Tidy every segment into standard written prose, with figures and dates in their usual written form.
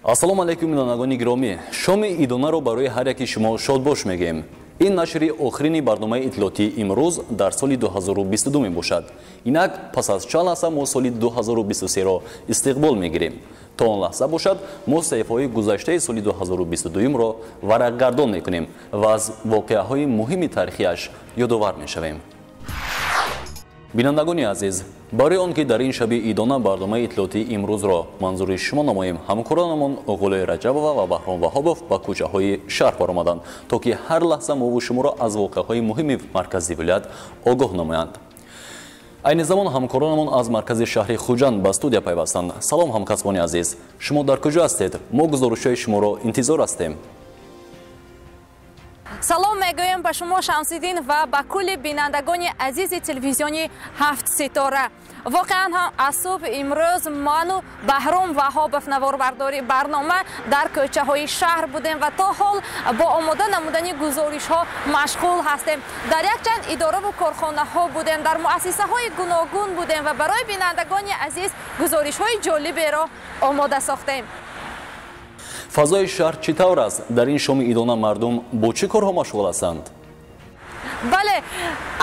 Ассалому алейкум бинандагони гиромӣ. Шоми идонаро барои ҳар яки шумо шодбош мегӯем. Ин нашри охирини барномаи иттилоотии имрӯз дар соли 2022 мебошад. Инак пас аз чанд лаҳза мо соли 2023-ро истиқбол мегирем. То он лаҳза бошад, мо саҳифаҳои гузаштаи соли 2022-ро варақгардон мекунем ва аз воқеаҳои муҳими таърихиаш ёдовар мешавем. бинандагони азиз, барои он ки дар ин шаби идона барномаи иттилоотии имрӯзро манзури шумо намоем, ҳамкоронамон Ғулои Раҷабова ва Баҳром Ваҳобов ба кӯчаҳои шаҳр баромаданд, то ки ҳар лаҳза мову шуморо аз воқеаҳои муҳими маркази вилоят огоҳ намоянд. айни замон ҳамкоронамон аз маркази шаҳри Хуҷанд ба студия пайвастанд. Салом ҳамкасбони азиз, шумо дар куҷо ҳастед? Мо гузоришҳои шуморо интизор ҳастем. салом мегӯем ба шумо Шамсиддин ва ба кулли бинандагони азизи телевизиони ҳафт ситора. воқеан ҳам аз субҳ имрӯз ману Баҳром Ваҳобов наворбардори барнома дар кӯчаҳои шаҳр будем ва то ҳол бо омода намудани гузоришҳо машғул ҳастем. Дар якчанд идораву корхонаҳо будем, дар муассисаҳои гуногун будем ва барои бинандагони азиз гузоришҳои ҷолиберо омода сохтем. фазои шаҳр чӣ тавр аст? Дар ин шоми идона мардум бо чӣ корҳо машғул ҳастанд? бале,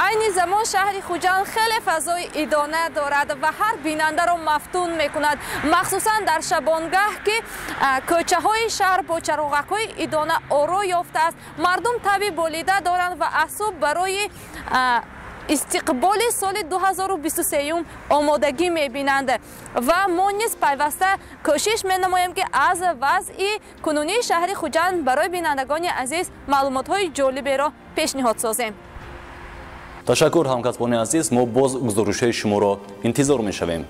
айни замон шаҳри Хуҷанд хеле фазои идона дорад ва ҳар бинандаро мафтун мекунад, махсусан дар шабонгаҳ ки кӯчаҳои шаҳр бо чароғакҳои идона оро ёфтааст. Мардум таби болида доранд ва аз субҳ барои истиқболи соли 2023 омодагӣ мебинанд ва мо низ пайваста кӯшиш менамоем ки аз вазъи кунунии шаҳри Хуҷанд барои бинандагони азиз маълумотҳои ҷолиберо пешниҳод созем. ташаккур ҳамкасбони азиз, мо боз гузоришҳои шуморо интизор мешавем.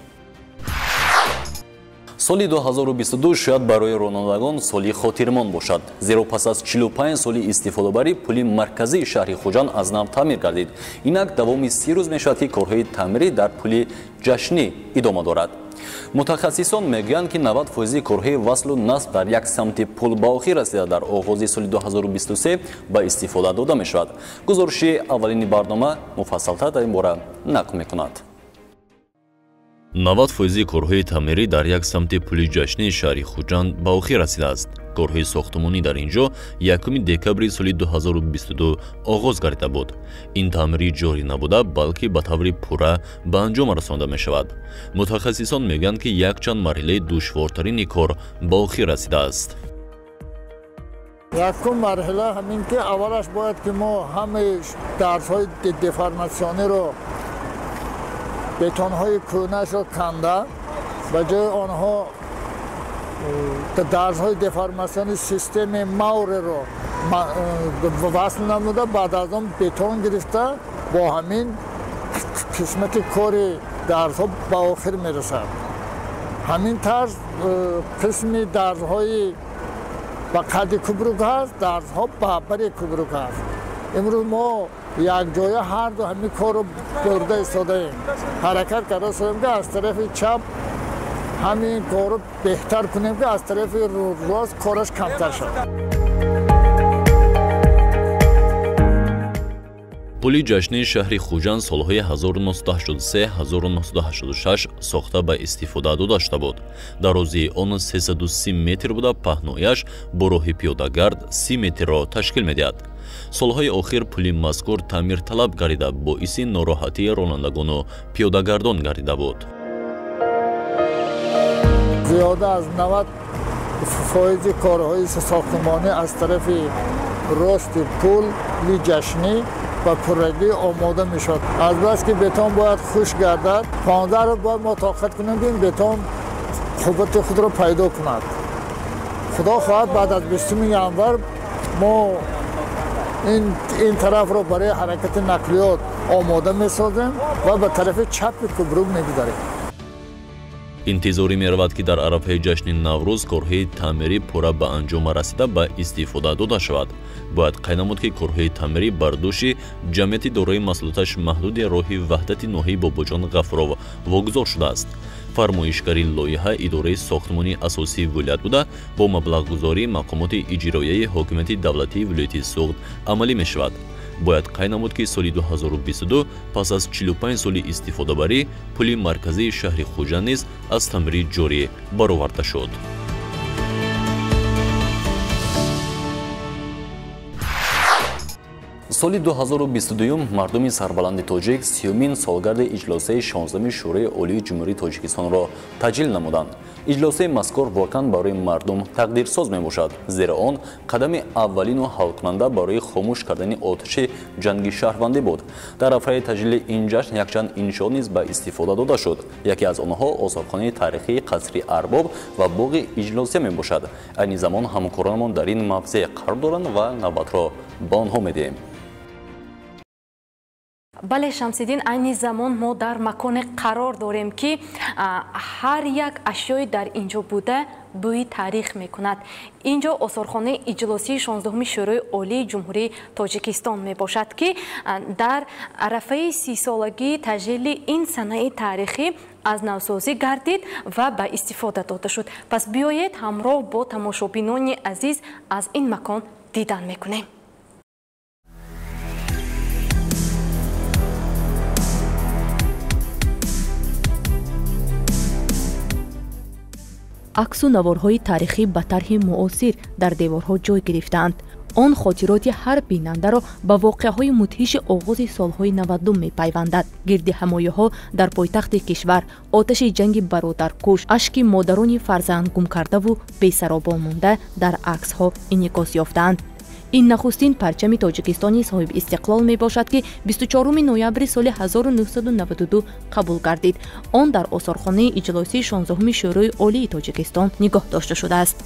соли 2022 шояд барои ронандагон соли хотирмон бошад, зеро пас аз 45 соли истифодабарӣ пули марказии шаҳри Хуҷанд аз нав таъмир гардид. Инак давоми 30 рӯз мешавад ки корҳои таъмирӣ дар пули ҷашнӣ идома дорад. мутахассисон мегӯянд ки 90% корҳои васлу насб дар як самти пул ба охир расида дар оғози соли 2023 ба истифода дода мешавад. гузориши аввалини барнома муфассалтар дар ин бора нақл мекунад. 90% корҳои таъмирӣ дар як самти пули ҷашнии шаҳри Хуҷанд ба охир расидааст. корҳои сохтмонӣ дар ин ҷо 1 декабри соли 2022 оғоз гардида буд. ин таъмирӣ ҷорӣ набуда, балки ба таври пурра ба анҷом расонида мешавад. мутахассисон мегӯянд ки якчанд марҳилаи душвортарини кор ба охир расидааст. якум марҳила ҳамин ки аввалаш бояд ки мо ҳамаи дарсҳои деформатсиониро бетонҳои кӯнашро канда ба ҷои онҳо дарсҳои деформатсиони системи мавреро васл намуда баъд аз он бетон гирифта бо ҳамин қисмати кори дарсҳо ба охир мерасад. ҳамин тарз қисми дарсҳои ба қадди кубрук ҳаст, дарсҳо ба бари кубрук ҳаст. имрӯз мо якҷоя ҳарду ҳамин корро бурда истодаем, ҳаракат карда истодаем ки аз тарафи чап ҳамин корро беҳтар кунем ки аз тарафи рост кораш камтар шавад. пули ҷашнии шаҳри Хуҷанд солҳои 1983-1986 сохта ба истифода дода шуда буд. дарозии он 330 метр буда, паҳнояш бо роҳи пиёдагард 30 метрро ташкил медиҳад. солҳои охир пули мазкур таъмирталаб гардида боиси нороҳатии ронандагону пиёдагардон гардида буд. зиёда аз 90% корҳои сохтмонӣ аз тарафи рости пули ҷашнӣ ба пуррагӣ омода мешавад. азбас ки бетон бояд хушк гардад, 15 рӯз бояд мо тоқат кунем ки ин бетон қуввати худро пайдо кунад. худо хоҳад баъд аз 20 январ мо ин тарафро барои ҳаракати нақлиёт омода месозем ва ба тарафи чапи кубрук мегузарем. интизорӣ меравад ки дар арафаи ҷашни наврӯз корҳои таъмирӣ пурра ба анҷома расида ба истифода дода шавад. бояд қайд намуд ки корҳои таъмирӣ бар дӯши ҷамъияти дорои масъулияташ маҳдуди роҳи ваҳдати ноҳияи Бобоҷон Ғафуров вогузор шудааст. фармоишгари лоиҳа идораи сохтмонии асосии вилоят буда, бо маблағгузории мақомоти иҷроияи ҳокимияти давлатии вилояти Суғд амалӣ мешавад. бояд қайд намуд ки соли 2022 пас аз 45 соли истифодабарӣ пули марказии шаҳри Хуҷанд низ аз таъмирӣ ҷорӣ бароварда шуд. соли 2022 мардуми сарбаланди тоҷик 30-мин солгарди иҷлосаи 16-ми шӯраи олии ҷумҳурии Тоҷикистонро таҷлил намуданд. иҷлосаи мазкур воқеан барои мардум тақдирсоз мебошад, зеро он қадами аввалину ҳалкунанда барои хомӯш кардани оташи ҷанги шаҳрвандӣ буд. Дар афраи таҷлили ин ҷашн якчанд иншоот низ ба истифода дода шуд. Яке аз онҳо осорхонаи таърихии қасри Арбоб ва боғи иҷлосия мебошад. айни замон ҳамкоронамон дар ин мавзеъ қарор доранд ва навбатро ба онҳо медиҳем. бале Шамсиддин, айни замон мо дар маконе қарор дорем ки ҳар як ашёи дар инҷо буда бӯи таърих мекунад. инҷо осорхонаи иҷлосии 16-ми шӯрои олии ҷумҳурии Тоҷикистон мебошад ки дар арафаи 30-солагии таҷлили ин санаи таърихӣ аз навсозӣ гардид ва ба истифода дода шуд. Пас биёед ҳамроҳ бо тамошобинони азиз аз ин макон дидан мекунем. аксу наворҳои таърихӣ ба тарҳи муосир дар деворҳо ҷой гирифтаанд. он хотироти ҳар бинандаро ба воқеаҳои мудҳиши оғози солҳои 90 мепайвандад. гирди ҳамояҳо дар пойтахти кишвар, оташи ҷанги бародаркуш, ашки модарони фарзанд гумкардаву бесаробон монда дар аксҳо инъикос ёфтаанд. ин нахустин парчами Тоҷикистони соҳиби истиқлол мебошад ки 24 ноябри соли 1992 қабул гардид. он дар осорхонаи иҷлосии 16-ми шӯрои олии Тоҷикистон нигоҳ дошта шудааст.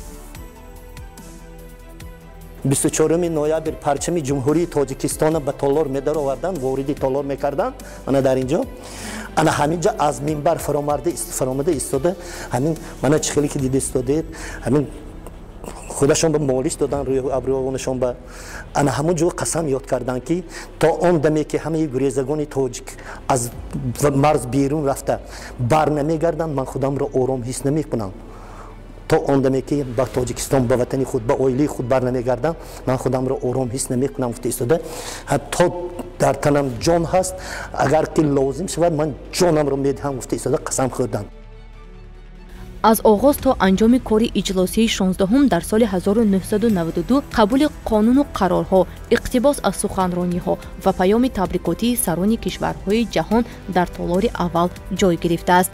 24 ноябр парчами ҷумҳурии Тоҷикистона ба толор медаровардан, вориди толор мекардан. ана дар инҷо ана ҳаминҷа аз минбар фаромада истода, ҳамин мана чӣ хеле ки дида истодаед, ҳамин худашон ба молиш додан рӯи абрӯонашон ба ана ҳамон ҷо қасам ёд кардан ки то он даме ки ҳамаи гурезагони тоҷик аз марз берун рафта барнамегарданд, ман худамро ором ҳис намекунам. то он даме ки ба Тоҷикистон, ба ватани худ, ба оилаи худ барнамегардам, ман худамро ором ҳис намекунам. гуфта истода ҳатто дар танам ҷон ҳаст, агар ки лозим шавад ман ҷонамро медиҳам. гуфта истода қасам хӯрданд. аз оғоз то анҷоми кори иҷлосии 16 дар соли 1992 қабули қонуну қарорҳо, иқтибос аз суханрониҳо ва паёми табрикотии сарони кишварҳои ҷаҳон дар толори аввал ҷой гирифтааст.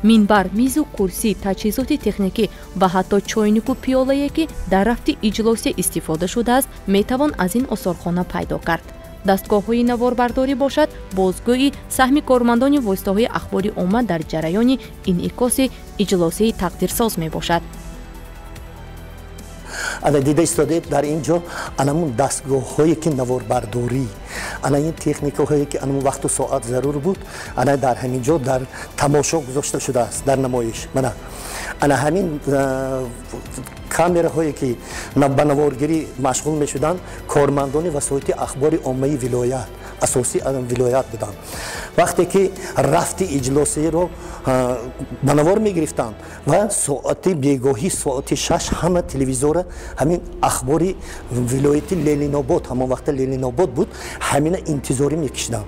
минбар, мизу курсӣ, таҷҳизоти техникӣ ва ҳатто чойнику пиёлае ки дар рафти иҷлосия истифода шудааст, метавон аз ин осорхона пайдо кард. дастгоҳҳои наворбардорӣ бошад, бозгӯӣ, саҳми кормандони воситаҳои ахбори омма дар ҷараёни инъикоси иҷлосии тақдирсоз мебошад. ана дида истодаед дар ин ҷо анамун дастгоҳҳое ки наворбардорӣ, ана ин техникаҳое ки анамун вақту соат зарур буд, ана дар ҳамин ҷо дар тамошо гузошта шудааст, дар намоиш. мана ана ҳамин камераҳое ки ба наворгирӣ машғул мешуданд, кормандони васоити ахбори оммаи вилоят, асосӣ вилоят буданд. вақте ки рафти иҷлосиро ба навор мегирифтанд ва соати бегоҳӣ соати 6 ҳама телевизора ҳамин ахбори вилояти Ленинобод, ҳамон вақта Ленинобод буд, ҳамина интизорӣ мекишиданд.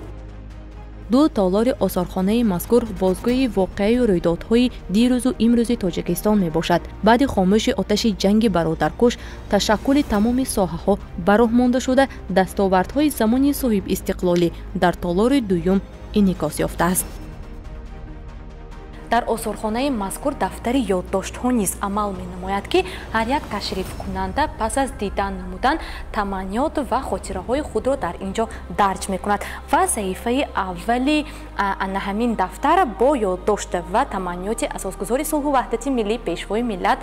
ду толори осорхонаи мазкур бозгӯи воқеаи рӯйдодҳои дирӯзу имрӯзи Тоҷикистон мебошад. баъди хомӯши оташи ҷанги бародаркуш, ташаккули тамоми соҳаҳо бароҳ монда шуда, дастовардҳои замони соҳибистиқлолӣ дар толори дуюм инъикос ёфтааст. дар осорхонаи мазкур дафтари ёддоштҳо низ амал менамояд ки ҳар як ташрифкунанда пас аз дидан намудан таманниёт ва хотираҳои худро дар ин ҷо дарҷ мекунад ва саҳифаи аввали ана ҳамин дафтар бо ёддошт ва таманниёти асосгузори сулҳу ваҳдати миллӣ, пешвои миллат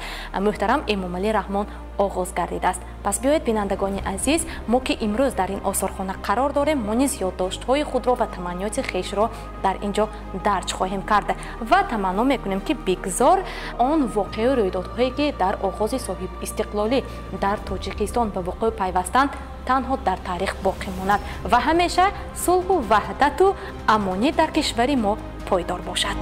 муҳтарам Эмомалӣ Раҳмон оғоз гардидааст. пас биёед бинандагони азиз, мо ки имрӯз дар ин осорхона қарор дорем, мо низ ёддоштҳои худро ва таманниёти хешро дар ин ҷо дарҷ хоҳем кард ва таманно мекунем ки бигзор он воқеаи рӯйдодҳое ки дар оғози соҳибистиқлолӣ дар Тоҷикистон ба вуқӯъ пайвастанд, танҳо дар таърих боқӣ монад ва ҳамеша сулҳу ваҳдату амонӣ дар кишвари мо пойдор бошад.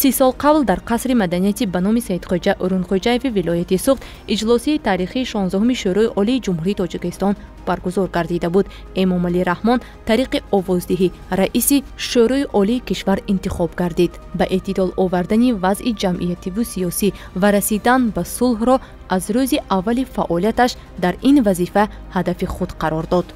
30 сол қабл дар қасри маданияти ба номи Саидхоҷа Урунхоҷаеви вилояти Суғд иҷлоси таърихии 16-уми Шӯрои Олии Ҷумҳурии Тоҷикистон баргузор гардида буд. Эмомалӣ Раҳмон тариқи овоздиҳӣ раиси Шӯрои Олии кишвар интихоб гардид. Ба эътидол овардани вазъи ҷамъиятиву сиёсӣ ва расидан ба сулҳро аз рӯзи аввали фаъолияташ дар ин вазифа ҳадафи худ қарор дод.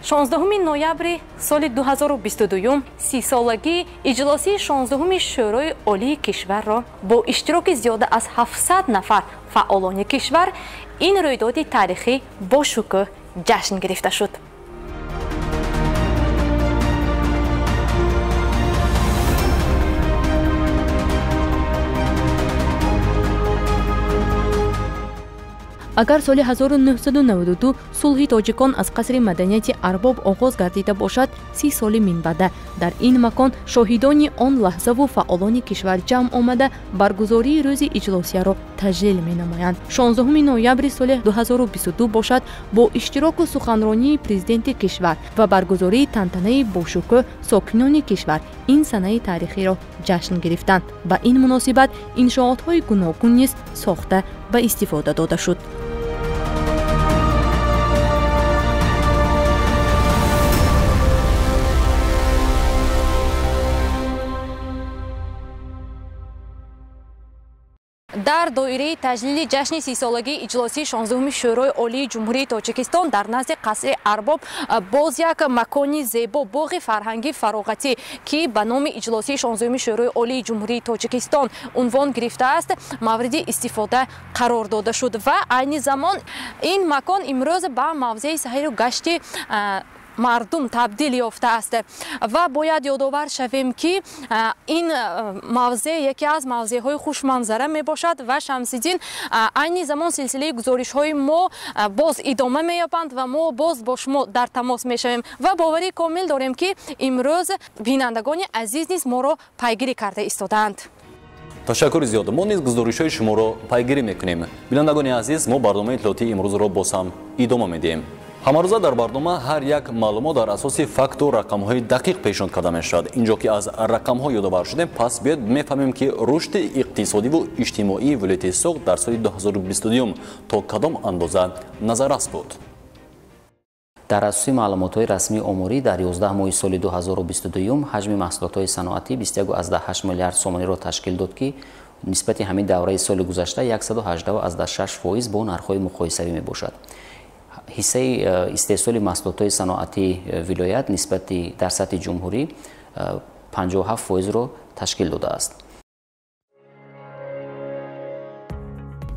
16 ноябри соли 2022 30-солагии иҷлоси 16-уми Шӯрои Олии кишварро бо иштироки зиёда аз 700 нафар фаъолони кишвар ин рӯйдоди таърихӣ бо шукӯҳ ҷашн гирифта шуд. агар соли 1992 сулҳи тоҷикон аз қасри маданияти арбоб оғоз гардида бошад, 30 соли минбаъда дар ин макон шоҳидони он лаҳзаву фаъолони кишвар ҷамъ омада баргузории рӯзи иҷлосияро таҷлил менамоянд. 16 ноябри соли 2022 бошад бо иштироку суханронии президенти кишвар ва баргузории тантанаи бошукӯҳ сокинони кишвар ин санаи таърихиро ҷашн гирифтанд. Ба ин муносибат иншоотҳои гуногун низ сохта ба истифода дода шуд. дар доираи таҷлили ҷашни 30-солагии иҷлоси 16-уми Шӯрои Олии Ҷумҳурии Тоҷикистон дар назди қасри Арбоб боз як макони зебо боғи фарҳангӣ фароғатӣ ки ба номи иҷлоси 16-уми Шӯрои Олии Ҷумҳурии Тоҷикистон унвон гирифтааст мавриди истифода қарор дода шуд ва айни замон ин макон имрӯз ба мавзеи сайру гашти мардум табдил ёфтааст ва бояд ёдовар шавем ки ин мавзеъ яке аз мавзеъҳои хушманзара мебошад ва Шамсиддин айни замон силсилаи гузоришҳои мо боз идома меёбанд ва мо боз бо шумо дар тамос мешавем ва боварӣ комил дорем ки имрӯз бинандагони азиз низ моро пайгирӣ карда истодаанд. ташаккури зиёд. мо низ гузоришҳои шуморо пайгирӣ мекунем. Бинандагони азиз, мо барномаи иттилоотии имрӯзро боз ҳам идома медиҳем. ҳамарӯза дар барнома ҳар як маълумот дар асоси факту рақамҳои дақиқ пешниҳод карда мешавад. Инҷо ки аз рақамҳо ёдовар шудем, пас биёед мефаҳмем ки рушди иқтисодиву иҷтимоии вилояти Суғд дар соли 2022 то кадом андоза назаррас буд. дар асоси маълумотҳои расмии оморӣ дар 11 моҳи соли 2022 ҳаҷми маҳсулотҳои саноатӣ 21,8 миллиард сомониро ташкил дод ки нисбати ҳамин давраи соли гузашта 118,6% бо нархҳои муқоисавӣ мебошад. ҳиссаи истеҳсоли маҳсулотҳои саноатии вилоят нисбати дар сатҳи ҷумҳурӣ 57%ро ташкил додааст.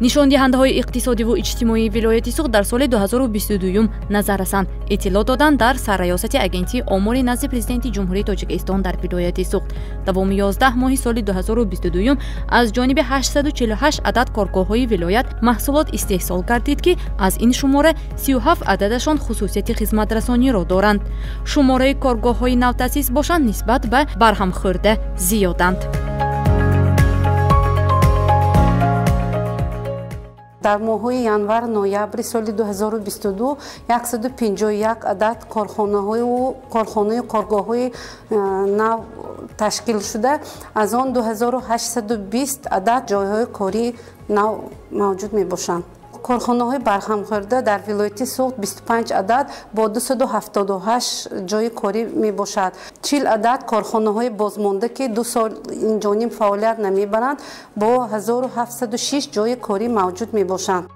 нишондиҳандаҳои иқтисодиву иҷтимоии вилояти Суғд дар соли 2022 назаррасанд. иттилоъ доданд дар сарраёсати агентии омори назди президенти ҷумҳурии Тоҷикистон дар вилояти Суғд. Давоми 11 моҳи соли 2022 аз ҷониби 848 адад коргоҳҳои вилоят маҳсулот истеҳсол гардид ки аз ин шумора 37 ададашон хусусияти хизматрасониро доранд. шумораи коргоҳҳои навтаъсис бошанд нисбат ба барҳамхӯрда зиёданд. дар моҳҳои январ ноябри соли 2022 151 адад корхонаи коргоҳҳои нав ташкил шуда, аз он 2820 адад ҷойҳои кори нав мавҷуд мебошанд. корхонаҳои барҳамхӯрда дар вилояти Суғд 25 адад бо 278 ҷойи корӣ мебошад. 40 адад корхонаҳои бозмонда ки 2 сол инҷониб фаъолият намебаранд бо 1706 ҷойи корӣ мавҷуд мебошанд.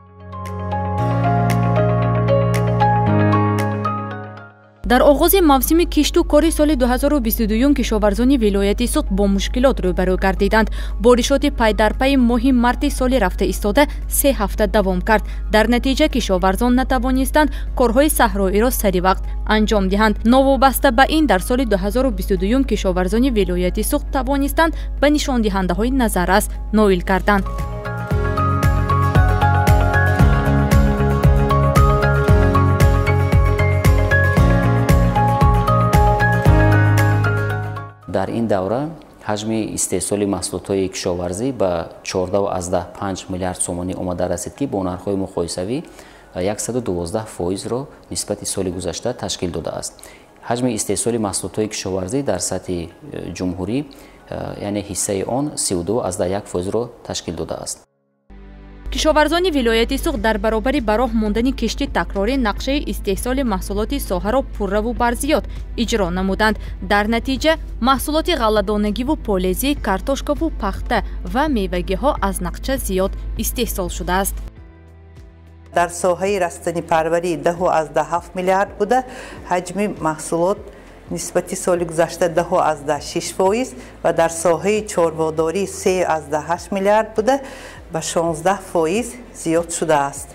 дар оғози мавсими кишту кори соли 2022 кишоварзони вилояти Суғд бо мушкилот рӯбарӯ гардиданд. боришоти пайдарпайи моҳи марти соли рафта истода 3 ҳафта давом кард. дар натиҷа кишоварзон натавонистанд корҳои саҳроиро саривақт анҷом диҳанд. новобаста ба ин дар соли 2022 кишоварзони вилояти Суғд тавонистанд ба нишондиҳандаҳои назаррас ноил гарданд. дар ин давра ҳаҷми истеҳсоли маҳсулотҳои кишоварзӣ ба 14,5 миллиард сомонӣ омада расид ки бо нархҳои муқоисавӣ 112%ро нисбати соли гузашта ташкил додааст. ҳаҷми истеҳсоли маҳсулотҳои кишоварзӣ дар сатҳи ҷумҳурӣ яъне ҳиссаи он 32,1%-ро ташкил додааст. кишоварзони вилояти суғд дар баробари бароҳ мондани кишти такрорӣ нақшаи истеҳсоли маҳсулоти соҳаро пурраву барзиёд иҷро намуданд. дар натиҷа маҳсулоти ғалладонагиву полезӣ, картошкаву пахта ва мевагиҳо аз нақша зиёд истеҳсол шудааст. дар соҳаи растанипарварӣ 10,7 миллиард буда, ҳаҷми маҳсулот нисбати соли гузашта 10,6% ва дар соҳаи чорводорӣ 3,8 миллиард буда, ба 16% зиёд шудааст.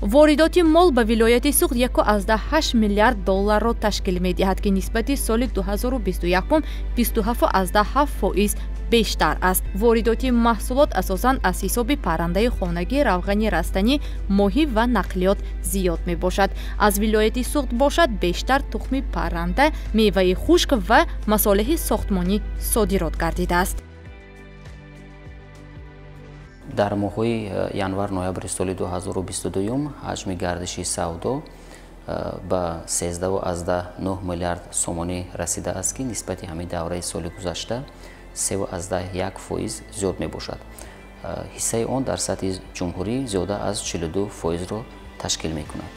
воридоти мол ба вилояти суғд 1,8 миллиард долларро ташкил медиҳад, ки нисбати соли 2021 27,7% бештар аст. воридоти маҳсулот асосан аз ҳисоби паррандаи хонагӣ, равғани растанӣ, моҳӣ ва нақлиёт зиёд мебошад. аз вилояти суғд бошад бештар тухми парранда, меваи хушк ва масолиҳи сохтмонӣ содирот гардидааст. дар моҳҳои январ-ноябри соли 2022 ҳаҷми гардиши савдо ба 13,9 миллиард сомонӣ расидааст, ки нисбати ҳамин давраи соли гузашта 3,1% зиёд мебошад. ҳиссаи он дар сатҳи ҷумҳурӣ зиёда аз 42%-ро ташкил мекунад.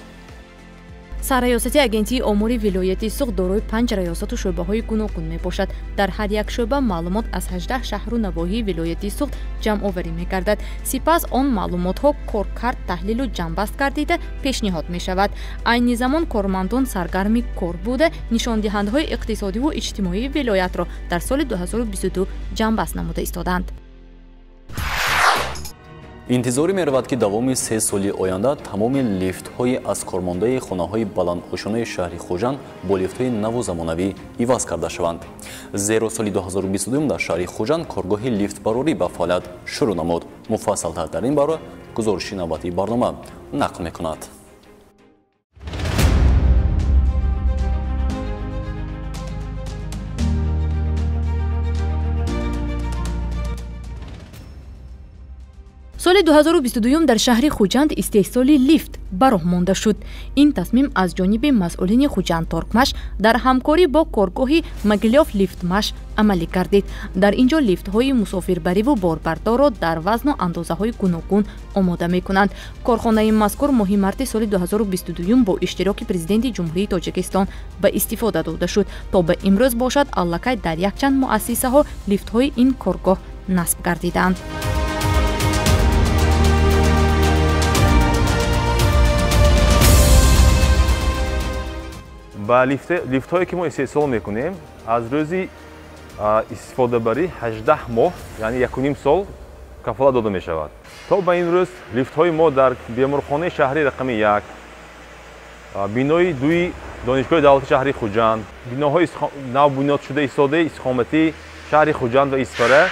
сарраёсати агентии омури вилояти суғд дорои 5 раёсату шӯъбаҳои гуногун мебошад. дар ҳар як шӯъба маълумот аз 18 шаҳру навоҳии вилояти суғд ҷамъоварӣ мегардад. сипас он маълумотҳо коркард таҳлилу ҷамъбаст гардида пешниҳод мешавад. айни замон кормандон саргарми кор буда нишондиҳандаҳои иқтисодиву иҷтимоии вилоятро дар соли 2022 ҷамъбаст намуда истоданд. интизорӣ меравад, ки давоми 3 соли оянда тамоми лифтҳои аз кормондаи хонаҳои баландошонаи шаҳри Хужанд бо лифтҳои наву замонавӣ иваз карда шаванд. зеро соли 2022 дар шаҳри Хужанд коргоҳи лифтбарорӣ ба фаъолият шурӯъ намуд. муфассалтар дар ин бора гузориши навбатии барнома нақл мекунад. соли 2022 дар шаҳри Хуҷанд истеҳсоли лифт бароҳ монда шуд. ин тасмим аз ҷониби масъулини Хуҷанд-Торкмаш дар ҳамкорӣ бо коргоҳи Могилёв лифтмаш амалӣ гардид. дар ин ҷо лифтҳои мусофирбариву борбардорро дар вазну андозаҳои гуногун омода мекунанд. корхонаи мазкур моҳи марти соли 2022 бо иштироки президенти ҷумҳурии Тоҷикистон ба истифода дода шуд, то ба имрӯз бошад аллакай дар якчанд муассисаҳо лифтҳои ин коргоҳ насб гардиданд. ба лифтҳое ки мо истеҳсол мекунем аз рӯзи истифодабарӣ 18 моҳ, яъне 1,5 сол кафолат дода мешавад. то ба имрӯз лифтҳои мо дар беморхонаи шаҳри рақами 1, бинои 2 донишгоҳи давлати шаҳри Хуҷанд, биноҳои навбунёдшуда истодаи истиқоматии шаҳри Хуҷанд ва Исфара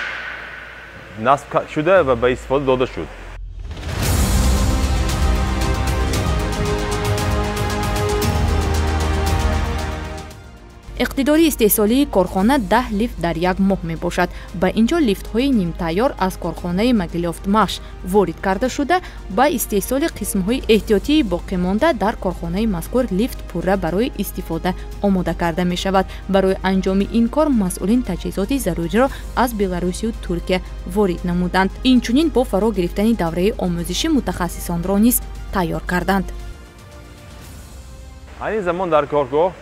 насб шуда ва ба истифода дода шуд. иқтидори истеҳсолии корхона 10 лифт дар як моҳ мебошад. ба ин ҷо лифтҳои нимтайёр аз корхонаи Могилёвмаш ворид карда шуда, ба истеҳсоли қисмҳои эҳтиётии боқимонда дар корхонаи мазкур лифт пурра барои истифода омода карда мешавад. барои анҷоми ин кор масъулин таҷҳизоти заруриро аз Беларусию Туркия ворид намуданд. инчунин бо фаро гирифтани давраи омӯзиши мутахассисонро низ тайёр карданд. айни замон дар коргоҳ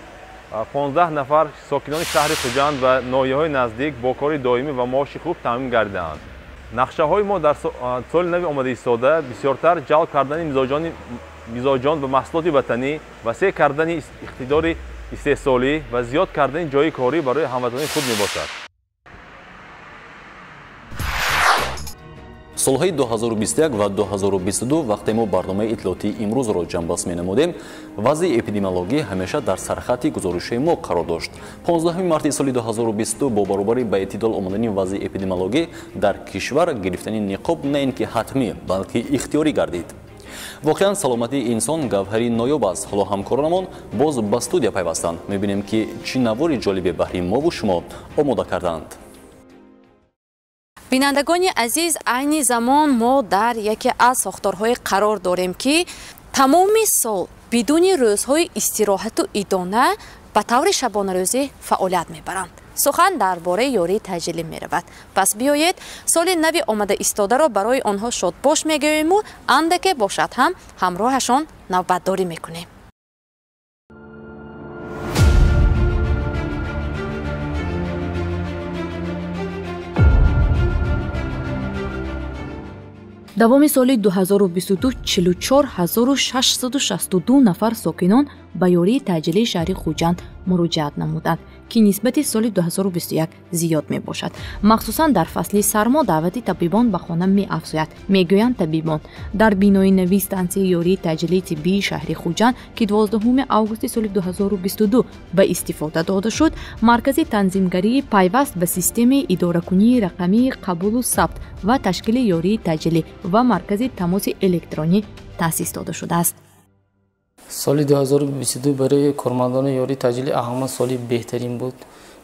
15 нафар сокинони шаҳри Хуҷанд ва ноҳияҳои наздик бо кори доимӣ ва маоши хуб таъмин гардиданд. нақшаҳои мо дар соли нави омада истода бисёртар ҷалб кардани мизоҷон ба маҳсулоти ватанӣ, васеъ кардани иқтидори истеҳсолӣ ва зиёд кардани ҷойи корӣ барои ҳамватанони худ мебошад. солҳои 2021 ва 2022 вақте мо барномаи иттилоотии имрӯзро ҷамъбаст менамудем, вазъи эпидемиологӣ ҳамеша дар сархати гузоришҳои мо қарор дошт. 15 марти соли 2022 бо баробари ба эътидол омадани вазъи эпидемиологӣ дар кишвар гирифтани ниқоб на ин ки ҳатмӣ, балки ихтиёрӣ гардид. воқеан саломатии инсон гавҳари ноёб аст. ҳоло ҳамкоронамон боз ба студия пайвастанд. мебинем ки чӣ навори ҷолибе баҳри мову шумо омода карданд. бинандагони азиз, айни замон мо дар яке аз сохторҳое қарор дорем ки тамоми сол бидуни рӯзҳои истироҳату идона ба таври шабонарӯзӣ фаъолият мебаранд. сухан дар бораи ёрии таҷилӣ меравад. пас биёед соли нави омада истодаро барои онҳо шодбош мегӯему андаке бошад ҳам ҳамроҳашон навбатдорӣ мекунем. давоми соли 2022 44662 нафар сокинон ба ёрии таҷилии шаҳри Хуҷанд муроҷиат намуданд, ки нисбати соли 2021 зиёд мебошад. махсусан дар фасли сармо даъвати табибон ба хона меафзояд. мегӯянд табибон дар бинои нави стансияи ёрии таҷилии тиббии шаҳри Хуҷанд, ки 12 августи соли 2022 ба истифода дода шуд, маркази танзимгарии пайваст ба системаи идоракунии рақамии қабулу сабт ва ташкили ёрии таҷилӣ ва маркази тамоси электронӣ таъсис дода шудааст. соли 2022 барои кормандони ёрии таҷилӣ аҳаман соли беҳтарин буд,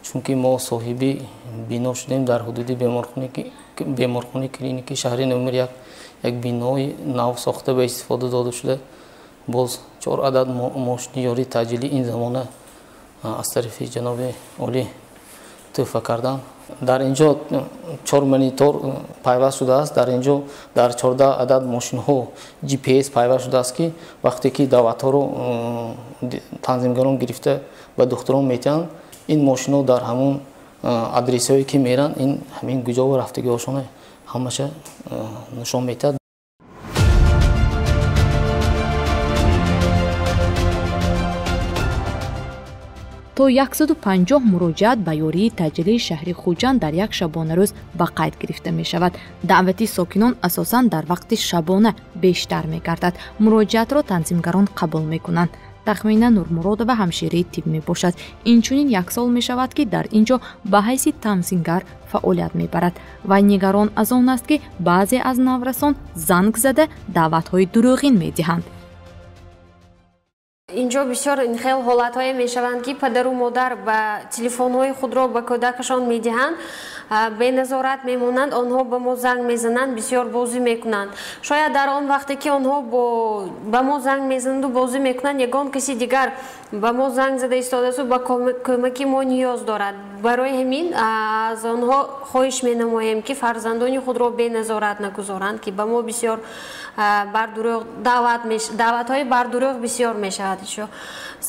чунки мо соҳиби бино шудем дар ҳудуди беморхонаи клиники шаҳри номер 1 як бинои нав сохта ба истифода дода шуда, боз 4 адад мошини ёрии таҷилӣ ин замона аз тарафи ҷаноби олӣ тӯҳфа кардан. дар инҷо 4 монитор пайваст шудааст. дар инҷо дар 14 адад мошинҳо GPS пайваст шудааст, ки вақте ки даъватҳоро танзимгарон гирифта ба духтурон метиҳанд, ин мошинҳо дар ҳамон адресҳое ки меран, ин ҳамин гуҷо ва рафтагиҳошона ҳамаша нишон метиҳад. то 150 муроҷиат ба ёрии таҷилии шаҳри Хуҷанд дар як шабонарӯз ба қайд гирифта мешавад. даъвати сокинон асосан дар вақти шабона бештар мегардад. муроҷиатро танзимгарон қабул мекунанд. тахминан Нурмуродова ҳамшираи тиб мебошад. инчунин як сол мешавад, ки дар инҷо ба ҳайси танзимгар фаъолият мебарад. вай нигарон аз он аст, ки баъзе аз наврасон занг зада даъватҳои дурӯғин медиҳанд. инҷо бисёр ин хел ҳолатҳое мешаванд, ки падару модар ба телефонҳои худро ба кӯдакашон медиҳанд, беназорат мемонанд, онҳо ба мо занг мезананд, бисёр бозӣ мекунанд. шояд дар он вақте ки онҳо ба мо занг мезананду бозӣ мекунанд, ягон каси дигар ба мо занг зада истодааст ба кӯмаки мо ниёз дорад. барои ҳамин аз онҳо хоҳиш менамоем, ки фарзандони худро беназорат нагузоранд, ки ба мо бисёр даъватҳои бардурӯғ бисёр мешавад.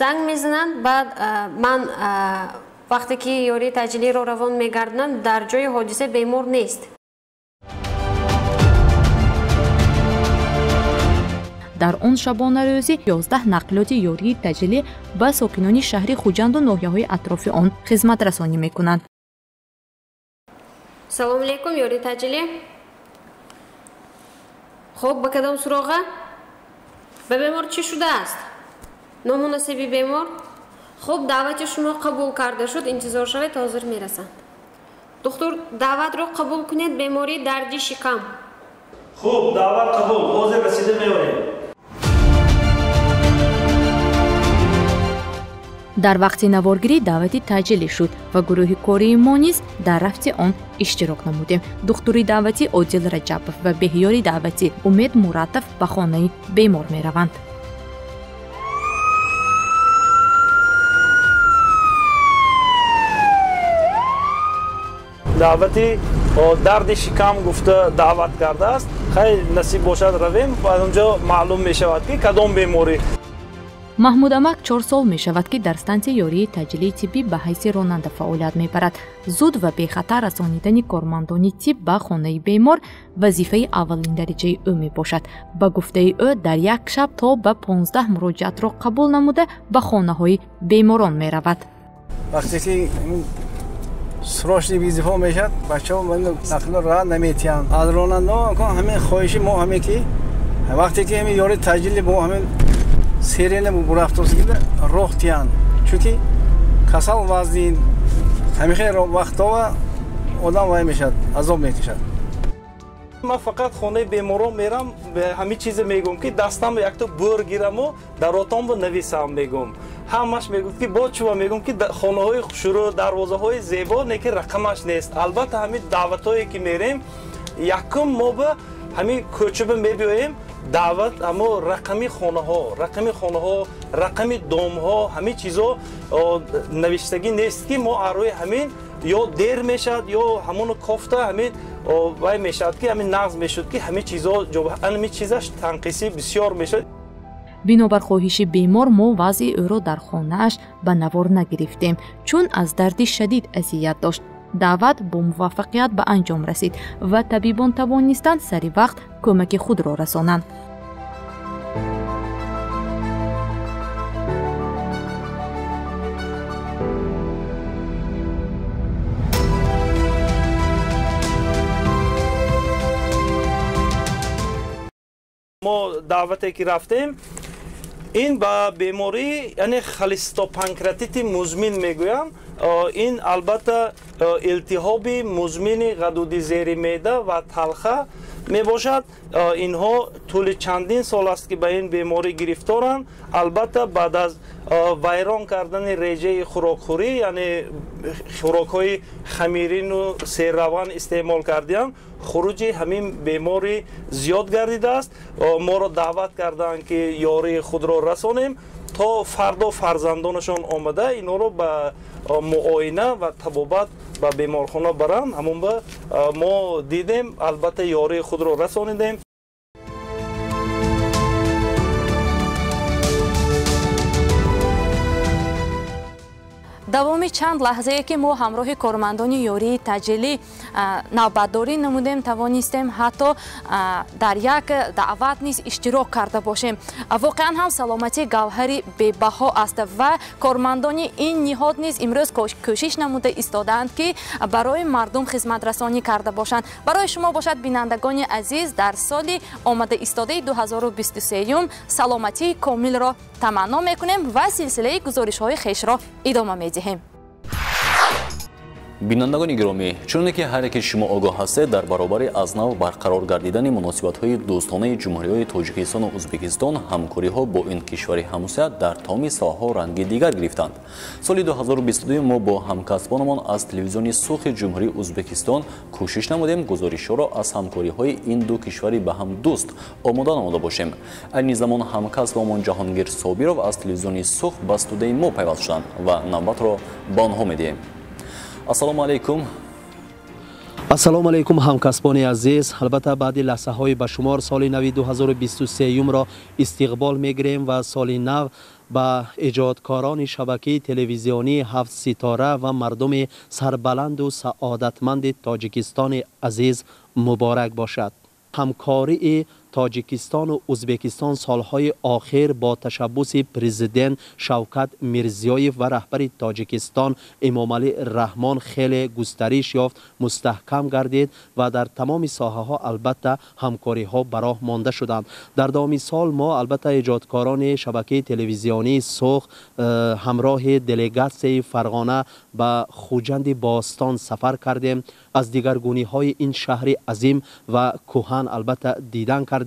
занг мезананд, баъд ман вақте ки ёрии таҷилиро равон мегардонам, дар ҷои ҳодиса бемор нест. дар он шабонарӯзӣ 11 нақлиёти ёрии таҷилӣ ба сокинони шаҳри Хуҷанду ноҳияҳои атрофи он хизматрасонӣ мекунанд. салому алайкум, ёрии таҷилӣ. хуб, ба кадом суроға? ба бемор чӣ шудааст? номунасиби бемор? хуб, даъвати шумо қабул карда шуд, интизор шавед, ҳозир мерасанд. духтур, даъватро қабул кунед, бемории дарди шикам. хуб, даъват қабул, ҳозир расида меорем. дар вақти наворгирӣ даъвати таҷилӣ шуд ва гурӯҳи кории мо низ дар рафти он иштирок намудем. духтури даъватӣ Одил Раҷабов ва беҳиёри даъватӣ Умед Муратов ба хонаи бемор мераванд. даъвати дарди шикам гуфта даъват кардааст. хай насиб бошад равем, ба онҷо маълум мешавад ки кадом беморӣ. маҳмуд амак 4 сол мешавад, ки дар стансияи ёрии таҷилии тиббӣ ба ҳайси ронанда фаъолият мебарад. зуд ва бехатар расонидани кормандони тиб ба хонаи бемор вазифаи аввалин дараҷаи ӯ мебошад. ба гуфтаи ӯ дар як шаб то ба 15 муроҷиатро қабул намуда ба хонаҳои беморон меравад. вақте ки срочный визифа мешад, бачаҳо нақлро рад наметиҳанд. аз ронанда ҳамин хоҳиши мо ҳаме ки вақте ки ҳамин ёрии таҷилӣ бо ҳамин серияне бурафтосида роҳ тиянд, чунки касал вазнин ҳамихе вақтова одам вай мешад, азоб мекашад. ман фақат хонаи беморон мерам, ҳамин чизе мегӯм, ки дастам якто бӯр гираму даротонбо нависам мегӯм. ҳамаш мегӯм, ки бо чува мегӯм, ки хонаҳои шурӯъ дарвозаҳои зебо неки рақамаш нест. албатта ҳамин даъватҳое ки мерем, якум мо ба ҳамин кӯчаба мебиёем даъват, аммо рақами хонаҳо рақами домҳо ҳами чизо навиштагӣ нест ки мо арӯи ҳамин ё дер мешад ё ҳамон кофта ҳамин вай мешад ки ҳамин нағз мешуд ки ҳами чизо ҳамин чизаш танқисӣ бисёр мешад. бинобар хоҳиши бемор мо вазъи ӯро дар хонааш ба навор нагирифтем, чун аз дарди шадид азият дошт. даъват бо муваффақият ба анҷом расид ва табибон тавонистанд сари вақт кӯмаки худро расонанд. мо даъвате ки рафтем ин ба беморӣ яъне холестопанкратити музмин мегӯям. ин албатта илтиҳоби музмини ғадуди зери меъда ва талха мебошад. инҳо тӯли чандин сол аст ки ба ин беморӣ гирифторанд. албатта баъд аз вайрон кардани реҷаи хӯрокхӯрӣ яъне хӯрокҳои хамирину серраван истеъмол кардиам хуруҷи ҳамин беморӣ зиёд гардидааст. моро даъват карданд ки ёрии худро расонем то фардо фарзандонашон омада инҳоро ба муоина ва табобат ба беморхона баранд. ҳамон ба мо дидем албатта ёрии худро расонидем. давоми чанд лаҳзае ки мо ҳамроҳи кормандони ёрии таъҷилӣ навбатдорӣ намудем, тавонистем ҳатто дар як даъват низ иштирок карда бошем. воқеан ҳам саломатии гавҳари бебаҳо аст ва кормандони ин ниҳод низ имрӯз кӯшиш намуда истодаанд ки барои мардум хизматрасонӣ карда бошанд. барои шумо бошад бинандагони азиз, дар соли омада истодаи 2023 саломатии комилро таманно мекунем ва силсилаи гузоришҳои хешро идома медиҳем. бинандагони гиромӣ, чуноне ки ҳар яке шумо огоҳ ҳастед, дар баробари аз нав барқарор гардидани муносибатҳои дӯстонаи ҷумҳуриҳои Тоҷикистону Ӯзбекистон ҳамкориҳо бо ин кишвари ҳамсоят дар тамоми соҳаҳо ранги дигар гирифтанд. соли 2022 мо бо ҳамкасбонамон аз телевизиони Сухи ҷумҳурии Ӯзбекистон кӯшиш намудем гузоришҳоро аз ҳамкориҳои ин ду кишвари ба ҳам дӯст омода намуда бошем. айни замон ҳамкасбамон Ҷаҳонгир Собиров аз телевизиони Сух ба студияи мо пайваст шуданд ва навбатро ба онҳо медиҳем. ассалому алайкум. ассалому алайкум ҳамкасбони азиз. албатта баъди лаҳзаҳои ба шумор соли нави 2023-ро истиқбол мегирем ва соли нав ба иҷодкорони шабакаи телевизионии ҳафт ситора ва мардуми сарбаланду саодатманди Тоҷикистони азиз муборак бошад. ҳамкории Тоҷикистону Ӯзбекистон солҳои охир бо ташаббуси президент Шавкат Мирзиёев ва раҳбари Тоҷикистон Эмомалӣ Раҳмон хеле густариш ёфт, мустаҳкам гардид ва дар тамоми соҳаҳо албатта ҳамкориҳо ба роҳ монда шуданд. дар давоми сол мо албатта иҷодкорони шабакаи телевизионии Сух ҳамроҳи делегатсияи Фарғона ба Хуҷанди Бостон сафар кардем. аз дигаргуниҳои ин шаҳри азим ва кӯҳан албатта дидан кардем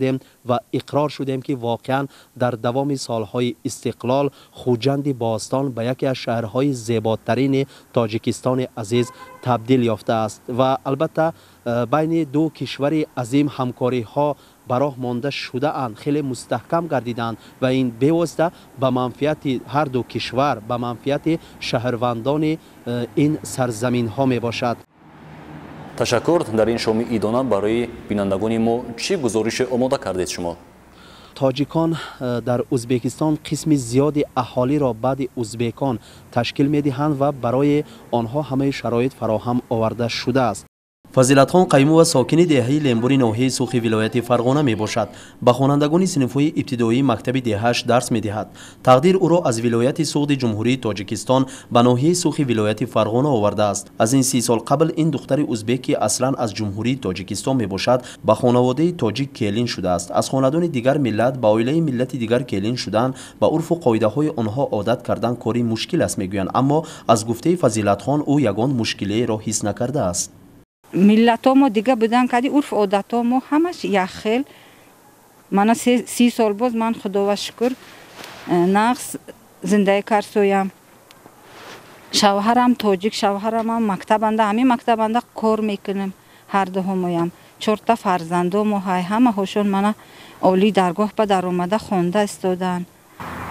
ва иқрор шудем ки воқеан дар давоми солҳои истиқлол Хуҷанди Бостон ба яке аз шаҳрҳои зеботарини Тоҷикистони азиз табдил ёфтааст ва албатта байни ду кишвари азим ҳамкориҳо ба роҳ монда шудаанд, хеле мустаҳкам гардиданд ва ин бевосита ба манфиати ҳар ду кишвар, ба манфиати шаҳрвандони ин сарзаминҳо мебошад. ташаккур. дар ин шоми идона барои бинандагони мо чӣ гузорише омода кардед шумо? тоҷикон дар Ӯзбекистон қисми зиёди аҳолиро баъди ӯзбекон ташкил медиҳанд ва барои онҳо ҳамаи шароит фароҳам оварда шудааст. фазилатхон қаймова сокини деҳаи лембури ноҳияи Сухи вилояти Фарғона мебошад. ба хонандагони синфҳои ибтидоии мактаби деҳааш дарс медиҳад. тақдир ӯро аз вилояти Суғди ҷумҳурии Тоҷикистон ба ноҳияи Сухи вилояти Фарғона овардааст. аз ин 30 сол қабл ин духтари ӯзбек ки аслан аз ҷумҳурии Тоҷикистон мебошад ба хонаводаи тоҷик келин шудааст. аз хонадони дигар миллат ба оилаи миллати дигар келин шудан ба урфу қоидаҳои онҳо одат кардан кори мушкил аст мегӯянд, аммо аз гуфтаи Фазилатхон ӯ ягон мушкилеро ҳис накардааст. миллато мо дига будан кади урф одато мо ҳамаш якхел. мана 30 сол боз ман худова шукр нағз зиндаи карсоям. шавҳарам тоҷик, шавҳарамам мактабанда, ҳамин мактабанда кор мекунем ҳардуҳумоям. 4 фарзандо мо ҳай ҳамаҳошон мана олӣ даргоҳ ба даромада хонда истодан.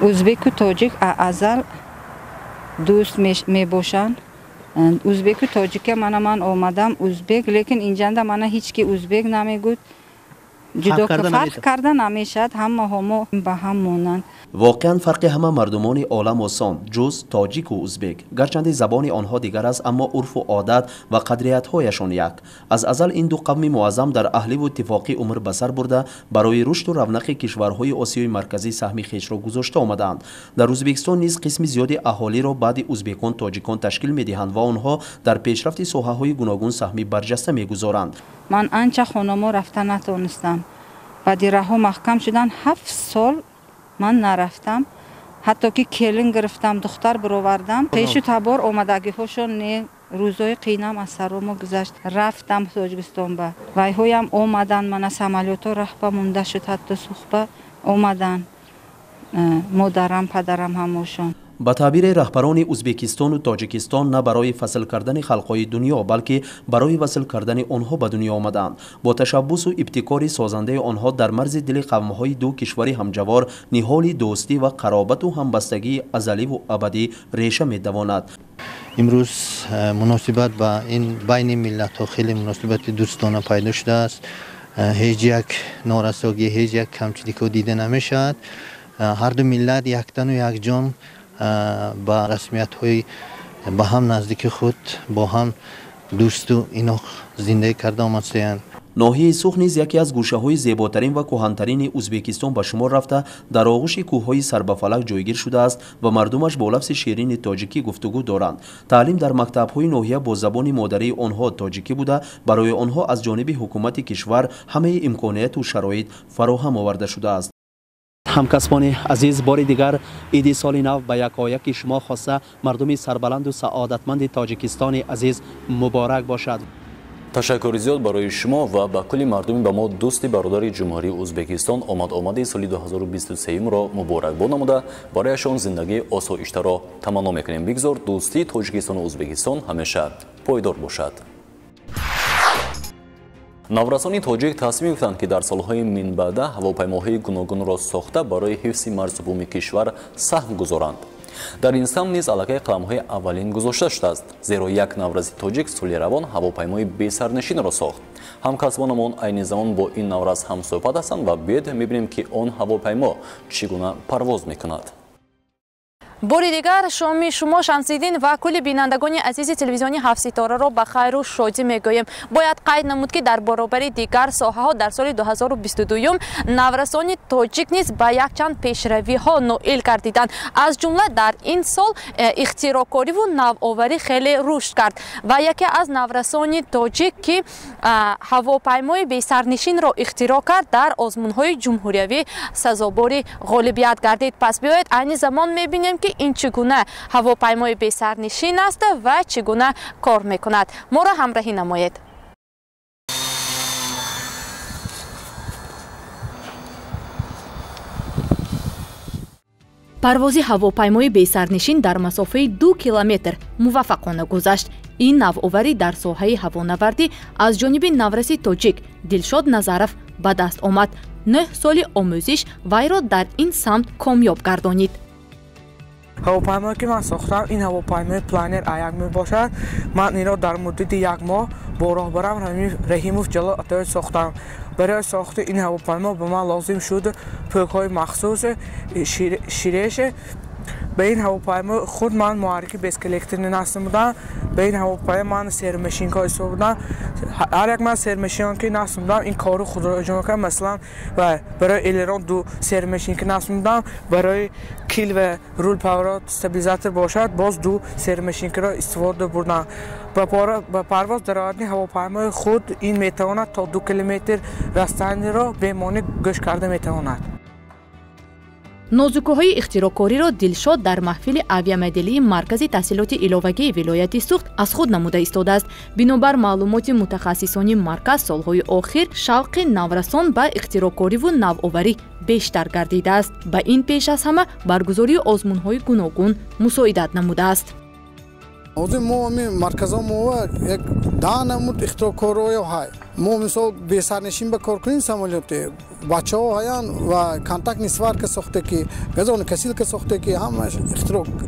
узбеку тоҷик азал дӯст мебошанд. узбеку тоҷика ман омадам узбек, лекин инҷанда мана ҳеҷ ки узбек намегӯд. ҷудо фарқ карда намешад, ҳамаҳо мо ба ҳам монанд. воқеан фарқи ҳама мардумони олам осон ҷуз тоҷику узбек, гарчанде забони онҳо дигар аст, аммо урфу одат ва қадриятҳояшон як. аз азал ин ду қавми муаззам дар аҳливу иттифоқӣ умр ба сар бурда, барои рушду равнақи кишварҳои осиёи марказӣ саҳми хешро гузошта омадаанд. дар ӯзбекистон низ қисми зиёди аҳолиро баъди узбекон тоҷикон ташкил медиҳанд ва онҳо дар пешрафти соҳаҳои гуногун саҳми барҷаста мегузоранд. ман анча хонамо рафта натонистам. баъди раҳо маҳкам шудан 7 сол ман нарафтам. ҳатто ки келин гирифтам, духтар бировардам. пешу табор омадагиҳошон не рӯзои қийнам аз саромо гузашт. рафтам Тоҷикистон ба вайҳоям омадан, мана самолёто рахба монда шуд, ҳатто сухба омадан модарам, падарам ҳамошон. ба таъбири раҳбарони ӯзбекистону тоҷикистон на барои фасл кардани халқҳои дунё, балки барои васл кардани онҳо ба дунё омадаанд. бо ташаббусу ибтикори созандаи онҳо дар марзи дили қавмҳои ду кишвари ҳамҷавор ниҳоли дӯстӣ ва қаробату ҳамбастагии азаливу абадӣ реша медавонад. имрӯз муносибат ба ин байни миллатҳо хеле муносибати дӯстона пайдо шудааст. ҳеҷ як норасогӣ, ҳеҷ як камчиликҳо дида намешавад. ҳарду миллат яктану якҷон ба расмиятҳои ба ҳам наздики худ бо ҳам дӯсту иноқ зиндаӣ карда омадсаянд. ноҳияи сух низ яке аз гӯшаҳои зеботарин ва кӯҳантарини ӯзбекистон ба шумор рафта, дар оғӯши кӯҳҳои сарбафалак ҷойгир шудааст ва мардумаш бо лафзи ширини тоҷикӣ гуфтугӯ доранд. таълим дар мактабҳои ноҳия бо забони модарии онҳо тоҷикӣ буда, барои онҳо аз ҷониби ҳукумати кишвар ҳамаи имконияту шароит фароҳам оварда шудааст. ҳамкасбони азиз, бори дигар иди соли нав ба якояки шумо хоса мардуми сарбаланду саодатманди тоҷикистони азиз муборак бошад. ташаккури зиёд барои шумо ва ба кулли мардуми ба мо дӯсти бародари ҷумҳурии ӯзбекистон омади соли 2023-ро муборакбод намуда, барояшон зиндагии осоиштаро таманно мекунем. бигзор дӯстии Тоҷикистону Ӯзбекистон ҳамеша пойдор бошад. наврасони тоҷик тасмим гирифтанд ки дар солҳои минбаъда ҳавопаймоҳои гуногунро сохта барои ҳифзи марзу бӯми кишвар саҳм гузоранд. дар ин самт низ аллакай қадамҳои аввалин гузошта шудааст, зеро як наврази тоҷик соли равон ҳавопаймои бесарнишинро сохт. ҳамкасбонамон айни замон бо ин навраз ҳамсуҳбат ҳастанд ва биёед мебинем ки он ҳавопаймо чӣ гуна парвоз мекунад. бори дигар шоми шумо Шамсиддин ва кулли бинандагони азизи телевизиони ҳафтситораро ба хайру шодӣ мегӯем. бояд қайд намуд ки дар баробари дигар соҳаҳо дар соли 2022 наврасони тоҷик низ ба якчанд пешравиҳо ноил гардиданд. аз ҷумла дар ин сол ихтирокориву навоварӣ хеле рушд кард ва яке аз наврасони тоҷик ки ҳавопаймои бесарнишинро ихтироъ кард дар озмунҳои ҷумҳуриявӣ сазобори ғолибият гардид. пас биёед айни замон мебинем ки ин чӣ гуна ҳавопаймои бесарнишин аст ва чӣ гуна кор мекунад. моро ҳамроҳӣ намоед. парвози ҳавопаймои бесарнишин дар масофаи 2 километр муваффақона гузашт. ин навоварӣ дар соҳаи ҳавонавардӣ аз ҷониби навраси тоҷик Дилшод Назаров ба даст омад. 9 соли омӯзиш вайро дар ин самт комёб гардонид. ҳавопаймое ки ман сохтам, ин ҳавопаймои планер А1 мебошад. ман инро дар муддати 1 моҳ бо роҳбарам Рамиль Раҳимов ҷало атоят сохтам. барои сохти ин ҳавопаймо ба ман лозим шуд пӯкҳои махсус ширеш. ба ин ҳавопаймо худ ман муҳаррики бесколлекторни насб будам. ба ин ҳавопаймо ман сермашинка истод будам. ҳар як ман сермашинка ки насб будам ин кору худро анҷом мекардам. масалан барои элерон 2 сермашинка насб будам. барои кил ва рул поворот стабилизатор бошад боз 2 сермашинкаро истифода бурдам. ба парвоз дар ҳавопаймои худ ин метавонад то 2 километр растаниро бемонӣ гӯш карда метавонад. нозукаҳои ихтирокориро Дилшод дар маҳфили авиамоделии маркази таҳсилоти иловагии вилояти Суғд аз худ намуда истодааст. бинобар маълумоти мутахассисони марказ солҳои охир шавқи наврасон ба ихтирокориву навоварӣ бештар гардидааст. ба ин пеш аз ҳама баргузории озмунҳои гуногун мусоидат намудааст. Озин мо ми марказо мо як данамут ихтирокороё ҳай. Мо мисол бесарнишин ба кор кунем самолёте. Бачаҳо ҳаян ва контактни сварка сохта ки газони касилка сохта ки ҳамаш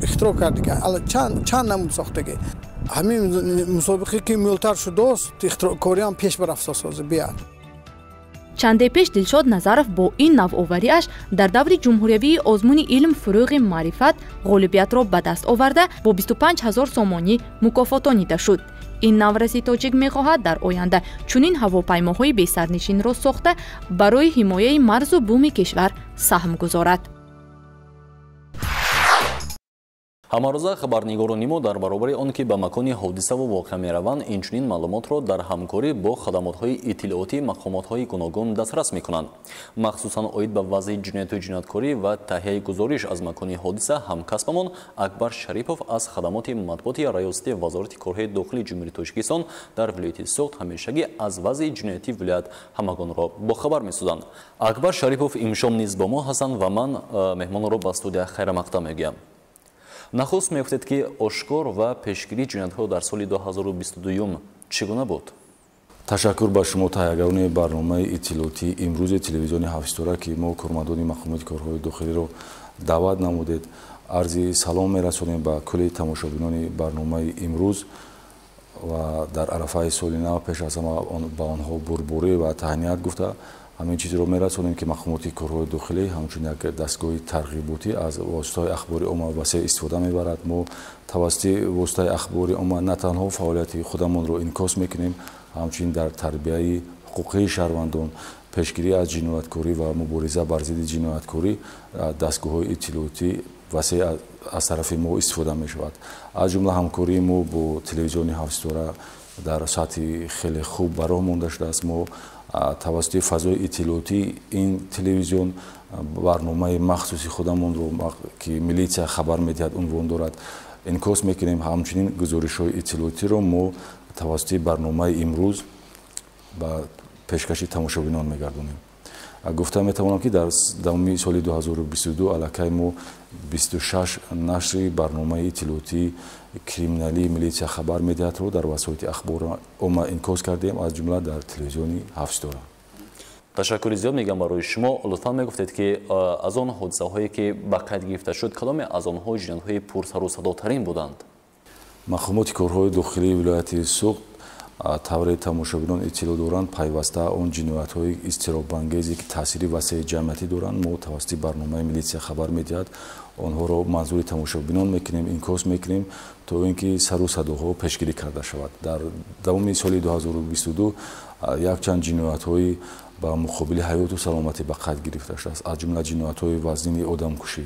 ихтиро кардика. Алла чанд намуд сохта ки. Ҳамин мусобиқе ки мултар шудост ихтирокориам пеш барафт асоси биад. чанде пеш Дилшод Назаров бо ин навовариаш дар даври ҷумҳуриявии озмуни илм фурӯғи маърифат ғолибиятро ба даст оварда бо 25 000 сомонӣ мукофотонида шуд. ин навраси тоҷик мехоҳад дар оянда чунин ҳавопаймоҳои бесарнишинро сохта барои ҳимояи марзу бӯми кишвар саҳм гузорад. ҳамарӯза хабарнигорони мо дар баробари он ки ба макони ҳодисаву воқеъ мераванд инчунин маълумотро дар ҳамкорӣ бо хадамотҳои иттилоотӣ мақомотҳои гуногун дастрас мекунанд. махсусан оид ба вазъи ҷинояту ҷинояткорӣ ва таҳияи гузориш аз макони ҳодиса ҳамкасбамон Акбар Шарипов аз хадамоти матбуоти раёсати вазорати корҳои дохилии ҷумҳурии Тоҷикистон дар вилояти Суғд ҳамешагӣ аз вазъи ҷинояти вилоят ҳамагонро бохабар месозанд. Акбар Шарипов имшом низ бо мо ҳастанд ва ман меҳмонро ба студия хайрамақдам мегӯям. Нахуст меуфтед ки ошкор ва пешгирии ҷиноятҳо дар соли 2022 чӣ гуна буд? Ташаккур ба шумо таҳиягарони барномаи иттилоотии имрӯзи телевизиони ҳафтстора ки мо кормандони мақомоти корҳои дохилиро даъват намудед. Арзи салом мерасонем ба кулли тамошобинони барномаи имрӯз ва дар арафаи соли нав пеш аз ҳама ба онҳо бурборӣ ва таҳният гуфта ҳамин чизро мерасонем ки мақомоти корҳои дохилӣ ҳамчун як дастгоҳи тарғиботӣ аз воситаҳои ахбори умма васеъ истифода мебарад. мо тавассути воситаҳои ахбори умма на танҳо фаъолияти худамонро инъикос мекунем, ҳамчунин дар тарбияи ҳуқуқии шаҳрвандон, пешгирӣ аз ҷинояткорӣ ва мубориза бар зидди ҷинояткорӣ дастгоҳҳои иттилоотӣ васеъ аз тарафи мо истифода мешавад. аз ҷумла ҳамкории мо бо телевизиони ҳафтстора дар сатҳи хеле хуб ба роҳ монда шудааст. мо тавассути фазои иттилоотӣ ин телевизион барномаи махсуси худамонро ки милитсия хабар медиҳад унвон дорад инъикос мекунем. ҳамчунин гузоришҳои иттилоотиро мо тавассути барномаи имрӯз ба пешкаши тамошобинон мегардонем. гуфта метавонам ки дар давоми соли 2022 аллакай мо 26 нашри барномаи иттилоотии криминалии милитсия хабар медиҳадро дар васоити ахбори умма инъикос кардем, аз ҷумла дар телевизиони ҳафтстора. ташаккури зиёд мегӯям барои шумо. лутфан мегуфтед ки аз он ҳодисаҳое ки ба қайд гирифта шуд кадоме аз онҳо ҷиноятҳои пурсару садотарин буданд? мақомоти корҳои дохилии вилояти Суғд тавре тамошобинон иттилоъ доранд пайваста он ҷиноятҳои изтиробангезе ки таъсири васеъи ҷамъиятӣ доранд мо тавассути барномаи милитсия хабар медиҳад онҳоро манзури тамошобинон мекунем, инъикос мекунем то ин ки сару садоҳо пешгирӣ карда шавад. дар давоми соли 2022 якчанд ҷиноятҳои ба муқобили ҳаёту саломатӣ ба қайд гирифта шудааст, аз ҷумла ҷиноятҳои вазнини одамкушӣ.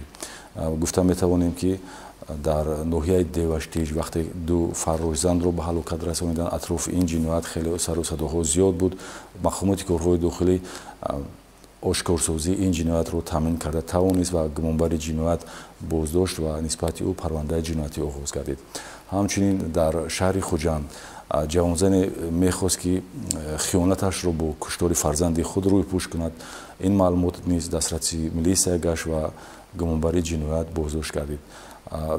гуфта метавонем ки дар ноҳияи Деваштиж вақте ду фаррӯшзанро ба ҳалокат расониданд атрофи ин ҷиноят хеле сару садоҳо зиёд буд. мақомоти корҳои дохилӣ ошкорсозии ин ҷиноятро таъмин карда тавонист ва гумонбари ҷиноят боздошт ва нисбати ӯ парвандаи ҷиноятӣ оғоз гардид. ҳамчунин дар шаҳри Хуҷанд ҷавонзане мехост ки хиёнаташро бо куштори фарзанди худ рӯйпӯш кунад. ин маълумот низ дастраси милисия гашт ва гумонбари ҷиноят боздошт гардид.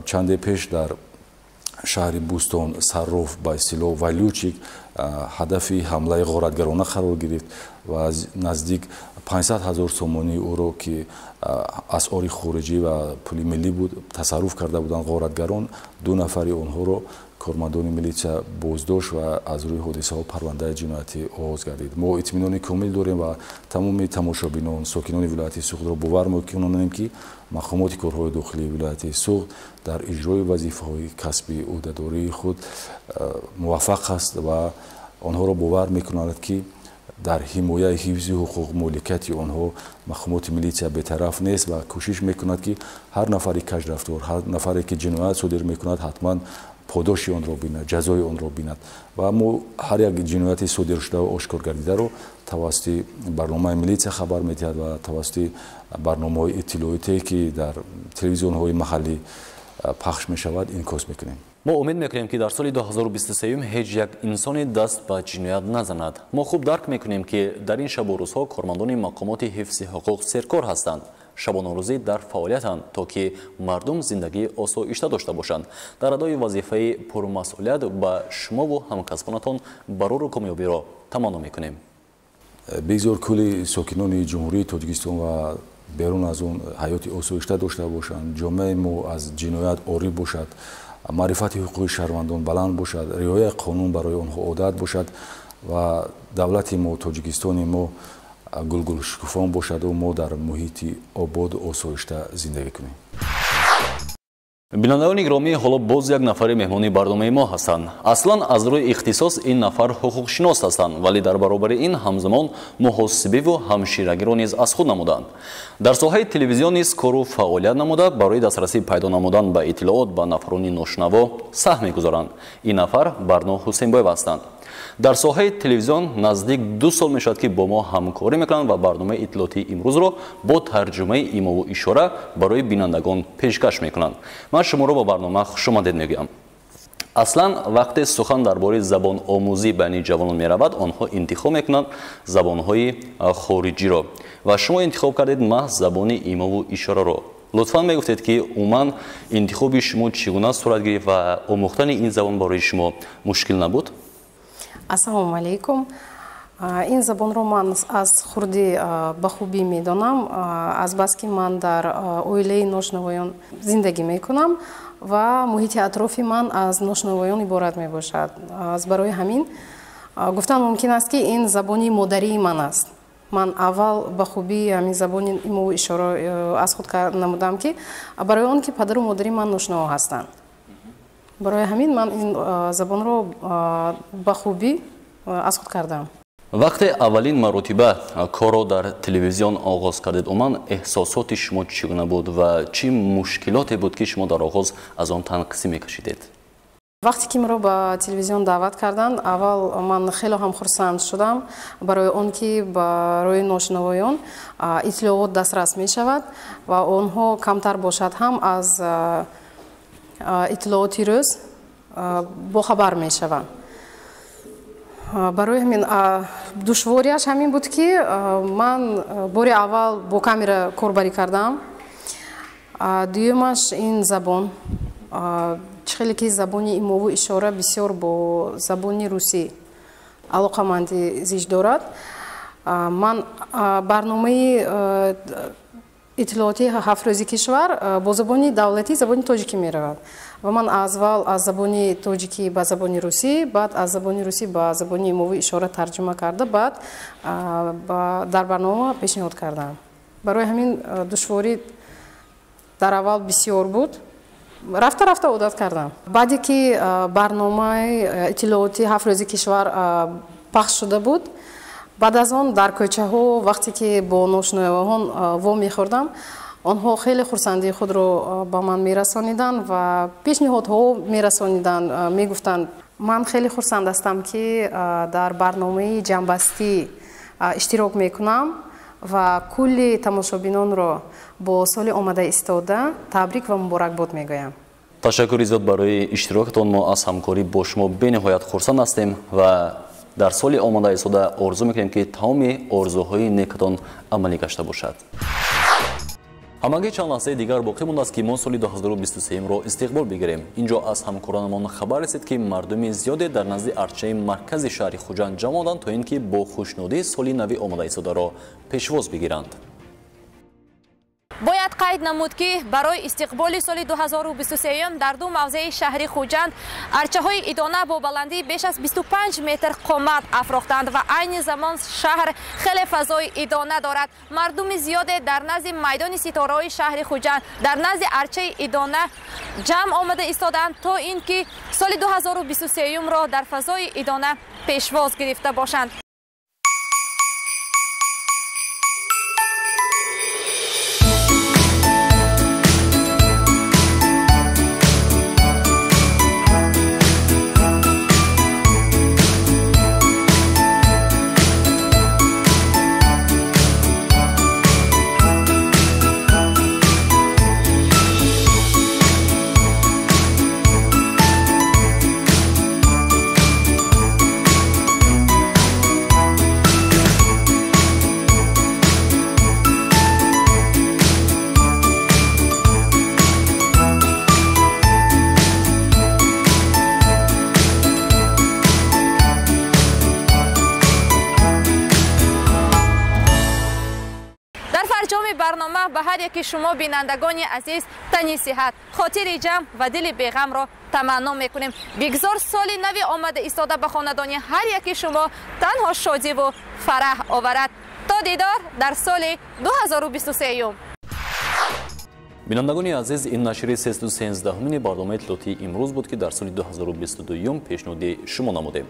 чанде пеш дар шаҳри Бустон, Сарроф ба истилоҳ Валючик ҳадафи ҳамлаи ғоратгарона қарор гирифт ва наздик 500 000 сомонии ӯро ки асъори хориҷӣ ва пули миллӣ буд тасарруф карда буданд ғоратгарон. 2 нафари онҳоро кормандони милитсия боздошт ва аз рӯи ҳодисаҳо парвандаи ҷиноятӣ оғоз гардид. мо итминони комил дорем ва тамоми тамошобинон, сокинони вилояти Суғдро бовар мекунонем ки мақомоти корҳои дохилии вилояти Суғд дар иҷрои вазифаҳои касби ӯҳдадории худ муваффақ аст ва онҳоро бовар мекунад ки дар ҳимояи ҳифзи ҳуқуқ моликияти онҳо мақомоти милитсия бетараф нест ва кӯшиш мекунад ки ҳар нафари каҷрафтор, ҳар нафаре ки ҷиноят содир мекунад ҳатман подоши онро бинад, ҷазои онро бинад. ва мо ҳар як ҷинояти содиршудаву ошкоргардидаро тавассути барномаи милитсия хабар медиҳад ва тавассути барномаҳои иттилоотие ки дар телевизионҳои маҳаллӣ пахш мешавад инъикос мекунем. мо умед мекунем ки дар соли 2023 ҳеҷ як инсони даст ба ҷиноят назанад. мо хуб дарк мекунем ки дар ин шабу рӯзҳо кормандони мақомоти ҳифзи ҳуқуқ серкор ҳастанд. шабонарӯзӣ дар фаъолиятанд, то ки мардум зиндагии осоишта дошта бошанд. Дар адои вазифаи пурмасъулият ба шумову ҳамкасбонатон барори комёбиро таманно мекунем. бигзор кӯли сокинони ҷумҳурии Тоҷикистон ва берун аз он ҳаёти осоишта дошта бошанд, ҷомеаи мо аз ҷиноят ори бошад, маърифати ҳуқуқи шаҳрвандон баланд бошад, риояи қонун барои онҳо одат бошад ва давлати мо, Тоҷикистони мо гулгулшукуфон бошаду мо дар муҳити ободу осоишта зиндагӣ кунем. бинандагони гиромӣ, ҳоло боз як нафари меҳмони барномаи мо ҳастанд. Аслан аз рӯи ихтисос ин нафар ҳуқуқшинос ҳастанд, вале дар баробари ин ҳамзамон муҳосибиву ҳамширагиро низ аз худ намуданд. Дар соҳаи телевизион низ кору фаъолият намуда, барои дастрасӣ пайдо намудан ба иттилоот ба нафарони ношунаво саҳм мегузоранд. Ин нафар Барно Ҳусейнбоев ҳастанд. дар соҳаи телевизион наздик 2 сол мешавад ки бо мо ҳамкорӣ мекунанд ва барномаи иттилоотии имрӯзро бо тарҷумаи имову ишора барои бинандагон пешкаш мекунанд. Ман шуморо ба барнома хушомадед мегӯям. аслан вақте сухан дар бораи забономӯзӣ байни ҷавонон меравад, онҳо интихоб мекунанд забонҳои хориҷиро ва шумо интихоб кардед маҳз забони имову ишораро. лутфан мегуфтед ки умуман интихоби шумо чӣ гуна сурат гирифт ва омӯхтани ин забон барои шумо мушкил набуд? Ассалому алейкум. Ин забонро ман аз хурдӣ ба хубӣ медонам, азбаски ман дар оилаи ношнавоён зиндагӣ мекунам ва муҳити атрофи ман аз ношнавоён иборат мебошад. Барои ҳамин гуфтан мумкин аст ки ин забони модарии ман аст. Ман аввал ба хубӣ ҳамин забони имову ишора аз худ намудам ки барои он ки падару модари ман ношнаво ҳастанд. барои ҳамин ман ин забонро ба хубӣ аз худ кардам. вақте аввалин маротиба корро дар телевизион оғоз кардед, умуман эҳсосоти шумо чӣ гуна буд ва чӣ мушкилоте буд ки шумо дар оғоз аз он танқисӣ мекашидед? вақте ки маро ба телевизион даъват карданд, аввал ман хело ҳам хурсанд шудам, барои он ки барои ношнавоён иттилоот дастрас мешавад ва онҳо камтар бошад ҳам аз иттилооти рӯз бохабар мешаванд. барои ҳамин душворияш ҳамин буд ки ман бори аввал бо камера корбарӣ кардам. дуюмаш ин забон чӣ хеле ки забони имову ишора бисёр бо забони русӣ алоқамандӣ зич дорад. ман барномаи иттилооти ҳафтрӯзи кишвар бо забони давлатӣ забони тоҷикӣ меравад ва ман аввал аз забони тоҷикӣ ба забони русӣ, баъд аз забони русӣ ба забони имову ишора тарҷума карда, баъд дар барнома пешниҳод кардам. барои ҳамин душворӣ дар аввал бисёр буд. рафта рафта одат кардам. баъде ки барномаи иттилооти ҳафтрӯзи кишвар пахш шуда буд, баъд аз он дар кӯчаҳо вақте ки бо ношнавоён во мехӯрдам, онҳо хеле хурсандии худро ба ман мерасониданд ва пешниҳодҳо мерасониданд. мегуфтанд ман хеле хурсанд ҳастам ки дар барномаи ҷамъбастӣ иштирок мекунам ва кулли тамошобинонро бо соли омада истода табрик ва муборакбод мегӯям. ташаккури зиёд барои иштирокатон. мо аз ҳамкорӣ бо шумо бениҳоят хурсанд ҳастем ва дар соли омада истода орзу мекунем ки тамоми орзуҳои некатон амалӣ гашта бошад. ҳамаги чанд лаҳзаи дигар боқӣ мондааст ки мо соли 2023-ро истиқбол бигирем. инҷо аз ҳамкоронамон хабар расид ки мардуми зиёде дар назди арчаи маркази шаҳри Хуҷанд ҷамъ омаданд то ин ки бо хушнудии соли нави омада истодаро пешвоз бигиранд. бояд қайд намуд ки барои истиқболи соли 2023 дар ду мавзеи шаҳри Хуҷанд арчаҳои идона бо баландии беш аз 25 метр қомат афрохтанд ва айни замон шаҳр хеле фазои идона дорад. мардуми зиёде дар назди майдони ситораҳои шаҳри Хуҷанд дар назди арчаи идона ҷамъ омада истоданд то ин ки соли 2023-ро дар фазои идона пешвоз гирифта бошанд. ما به هر یکی شما بینندگان عزیز تنی صحت، خاطر جمع و دل بیغم را تمنا میکنیم. بگذار سال نوی آمده ایستاده به خاندانی هر یکی شما تنها شادی و فرح آورد. تا دیدار در سال 2023. بینندگان عزیز، این نشریه 313 برنامه اطلاعاتی امروز بود که در سال 2022 پیشنهاد شما نمودیم.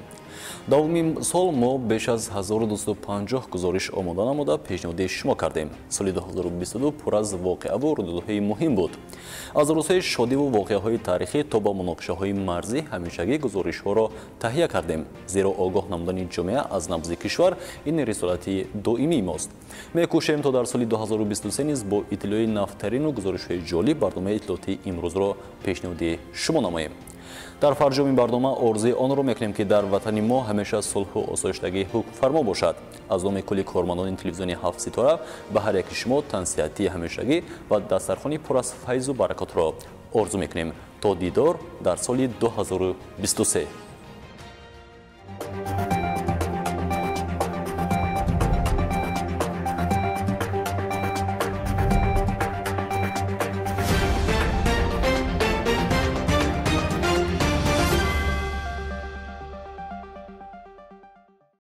دومین سال ما بیش از 1250 گزارش آماده نموده پیشنهاد شما کردیم. سال 2022 پر از واقعه و رویدادهای مهم بود. از روزهای شادی و واقعه‌های تاریخی تا به مناقشه‌های مرزی همیشگی گزارش‌ها را تهیه کردیم. زیرا آگاه نمودن جامعه از نبض کشور این رسالت دائمی ماست. می‌کوشیم تا در سال 2023 نیز با اطلاع نوترین و گزارش‌های جالب برنامه اطلاعاتی امروز را پیشنهاد شما نماییم. در فرجام این برنامه آرزوی آن را میکنیم که در وطن ما همیشه صلح و آسایشگی حکم فرما باشد. از نام کل کارمندان تلویزیون 7 ستاره به هر یک شما تنصیحاتی همیشگی و دسترخوانی پر از فیض و برکات را آرزو میکنیم. تا دیدار در سال 2023.